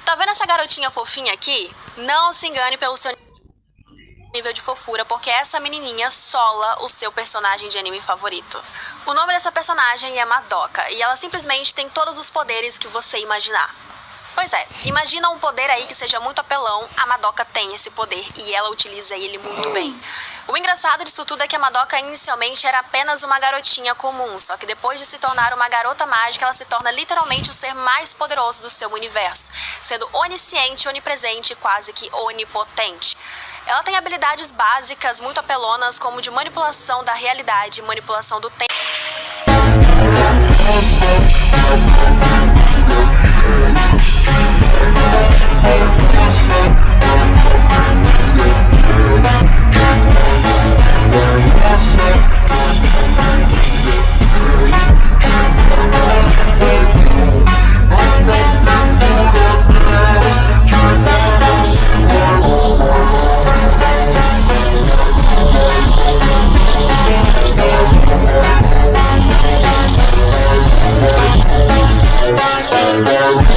Tá vendo essa garotinha fofinha aqui? Não se engane pelo seu nível de fofura, porque essa menininha sola o seu personagem de anime favorito. O nome dessa personagem é Madoka e ela simplesmente tem todos os poderes que você imaginar. Pois é, imagina um poder aí que seja muito apelão, a Madoka tem esse poder e ela utiliza ele muito bem. O engraçado disso tudo é que a Madoka inicialmente era apenas uma garotinha comum, só que depois de se tornar uma garota mágica, ela se torna literalmente o ser mais poderoso do seu universo, sendo onisciente, onipresente e quase que onipotente. Ela tem habilidades básicas muito apelonas, como de manipulação da realidade e manipulação do tempo. Yeah.